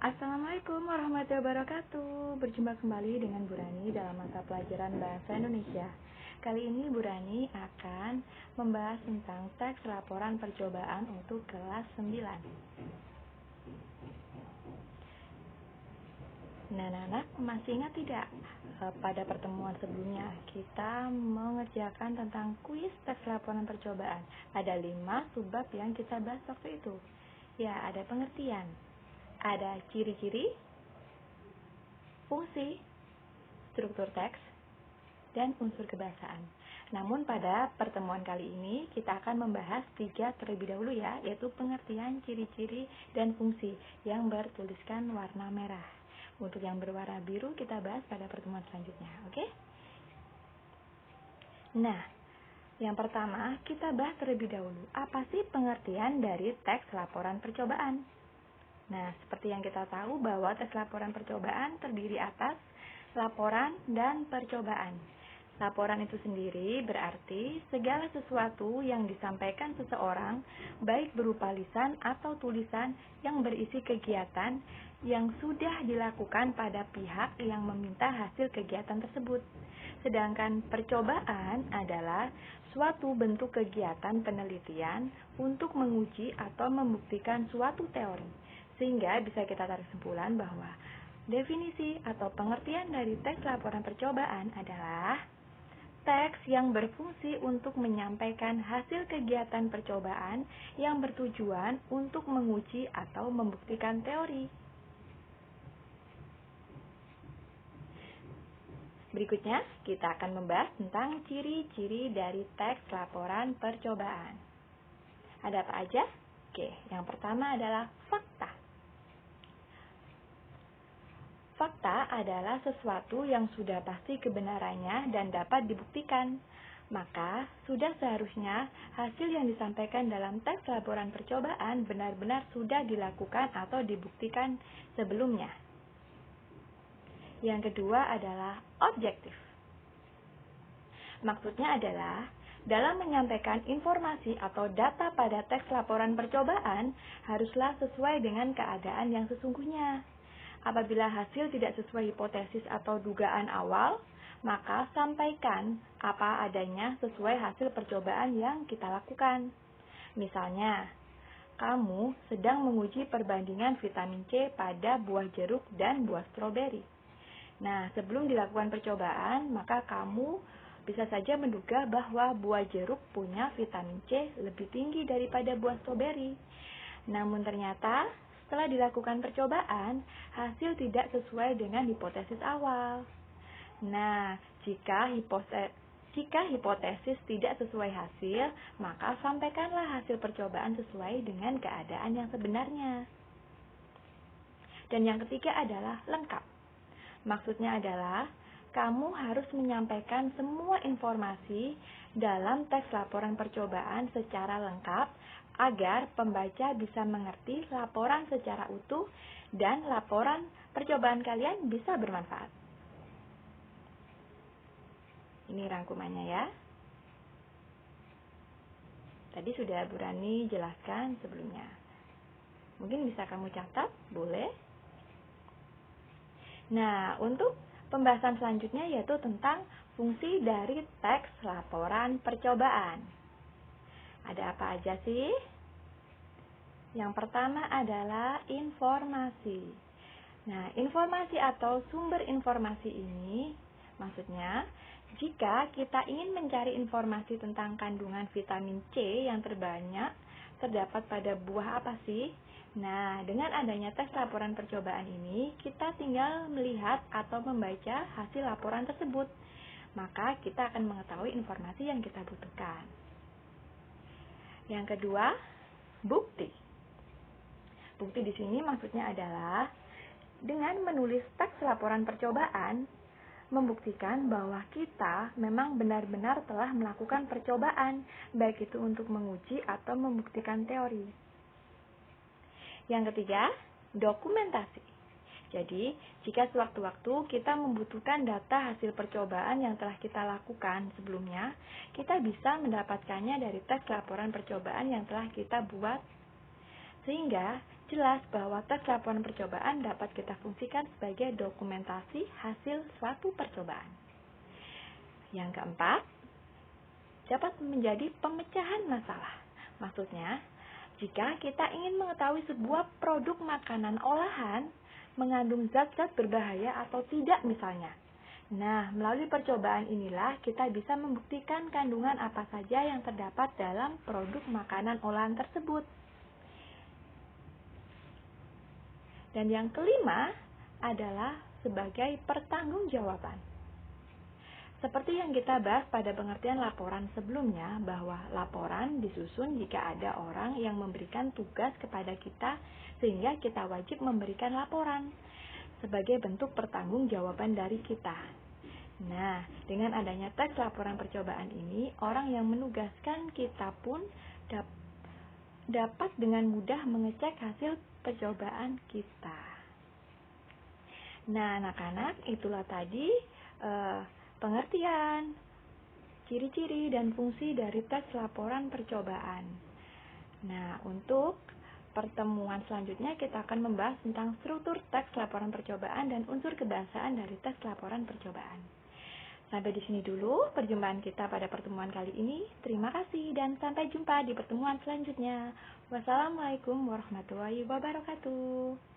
Assalamualaikum warahmatullahi wabarakatuh. Berjumpa kembali dengan Bu Rani dalam mata pelajaran Bahasa Indonesia. Kali ini Bu Rani akan membahas tentang teks laporan percobaan untuk kelas 9. Nah, anak masih ingat tidak? Pada pertemuan sebelumnya kita mengerjakan tentang kuis teks laporan percobaan. Ada 5 subbab yang kita bahas waktu itu. Ya, ada pengertian, ada ciri-ciri, fungsi, struktur teks, dan unsur kebahasaan. Namun pada pertemuan kali ini kita akan membahas 3 terlebih dahulu ya, yaitu pengertian, ciri-ciri, dan fungsi yang bertuliskan warna merah. Untuk yang berwarna biru kita bahas pada pertemuan selanjutnya, oke? Nah, yang pertama kita bahas terlebih dahulu, apa sih pengertian dari teks laporan percobaan? Nah, seperti yang kita tahu bahwa tes laporan percobaan terdiri atas laporan dan percobaan. Laporan itu sendiri berarti segala sesuatu yang disampaikan seseorang, baik berupa lisan atau tulisan yang berisi kegiatan yang sudah dilakukan pada pihak yang meminta hasil kegiatan tersebut. Sedangkan percobaan adalah suatu bentuk kegiatan penelitian untuk menguji atau membuktikan suatu teori. Sehingga bisa kita tarik kesimpulan bahwa definisi atau pengertian dari teks laporan percobaan adalah teks yang berfungsi untuk menyampaikan hasil kegiatan percobaan yang bertujuan untuk menguji atau membuktikan teori. Berikutnya, kita akan membahas tentang ciri-ciri dari teks laporan percobaan. Ada apa aja? Oke, yang pertama adalah fakta. Fakta adalah sesuatu yang sudah pasti kebenarannya dan dapat dibuktikan. Maka, sudah seharusnya hasil yang disampaikan dalam teks laporan percobaan benar-benar sudah dilakukan atau dibuktikan sebelumnya. Yang kedua adalah objektif. Maksudnya adalah, dalam menyampaikan informasi atau data pada teks laporan percobaan, haruslah sesuai dengan keadaan yang sesungguhnya. Apabila hasil tidak sesuai hipotesis atau dugaan awal, maka sampaikan apa adanya sesuai hasil percobaan yang kita lakukan. Misalnya, kamu sedang menguji perbandingan vitamin C pada buah jeruk dan buah stroberi. Nah, sebelum dilakukan percobaan, maka kamu bisa saja menduga bahwa buah jeruk punya vitamin C lebih tinggi daripada buah stroberi. Namun ternyata, setelah dilakukan percobaan, hasil tidak sesuai dengan hipotesis awal. Nah, jika hipotesis tidak sesuai hasil, maka sampaikanlah hasil percobaan sesuai dengan keadaan yang sebenarnya. Dan yang ketiga adalah lengkap. Maksudnya adalah, kamu harus menyampaikan semua informasi dalam teks laporan percobaan secara lengkap agar pembaca bisa mengerti laporan secara utuh dan laporan percobaan kalian bisa bermanfaat. Ini rangkumannya ya. Tadi sudah Bu Rani jelaskan sebelumnya. Mungkin bisa kamu catat, boleh? Nah, untuk pembahasan selanjutnya yaitu tentang fungsi dari teks laporan percobaan. Ada apa aja sih? Yang pertama adalah informasi. Nah, informasi atau sumber informasi ini maksudnya jika kita ingin mencari informasi tentang kandungan vitamin C yang terbanyak terdapat pada buah apa sih? Nah, dengan adanya teks laporan percobaan ini, kita tinggal melihat atau membaca hasil laporan tersebut. Maka kita akan mengetahui informasi yang kita butuhkan. Yang kedua, bukti. Bukti di sini maksudnya adalah dengan menulis teks laporan percobaan, membuktikan bahwa kita memang benar-benar telah melakukan percobaan, baik itu untuk menguji atau membuktikan teori. Yang ketiga, dokumentasi. Jadi, jika sewaktu-waktu kita membutuhkan data hasil percobaan yang telah kita lakukan sebelumnya, kita bisa mendapatkannya dari teks laporan percobaan yang telah kita buat. Sehingga, Jelas bahwa tes laporan percobaan dapat kita fungsikan sebagai dokumentasi hasil suatu percobaan. Yang keempat, dapat menjadi pemecahan masalah. Maksudnya, jika kita ingin mengetahui sebuah produk makanan olahan mengandung zat-zat berbahaya atau tidak misalnya. Nah, melalui percobaan inilah kita bisa membuktikan kandungan apa saja yang terdapat dalam produk makanan olahan tersebut. Dan yang kelima adalah sebagai pertanggungjawaban. Seperti yang kita bahas pada pengertian laporan sebelumnya, bahwa laporan disusun jika ada orang yang memberikan tugas kepada kita sehingga kita wajib memberikan laporan sebagai bentuk pertanggungjawaban dari kita. Nah, dengan adanya teks laporan percobaan ini, orang yang menugaskan kita pun dapat dengan mudah mengecek hasil percobaan kita. Nah, anak-anak, itulah tadi pengertian, ciri-ciri, dan fungsi dari tes laporan percobaan. Nah, untuk pertemuan selanjutnya kita akan membahas tentang struktur teks laporan percobaan dan unsur kebahasaan dari tes laporan percobaan. Sampai di sini dulu perjumpaan kita pada pertemuan kali ini. Terima kasih dan sampai jumpa di pertemuan selanjutnya. Wassalamualaikum warahmatullahi wabarakatuh.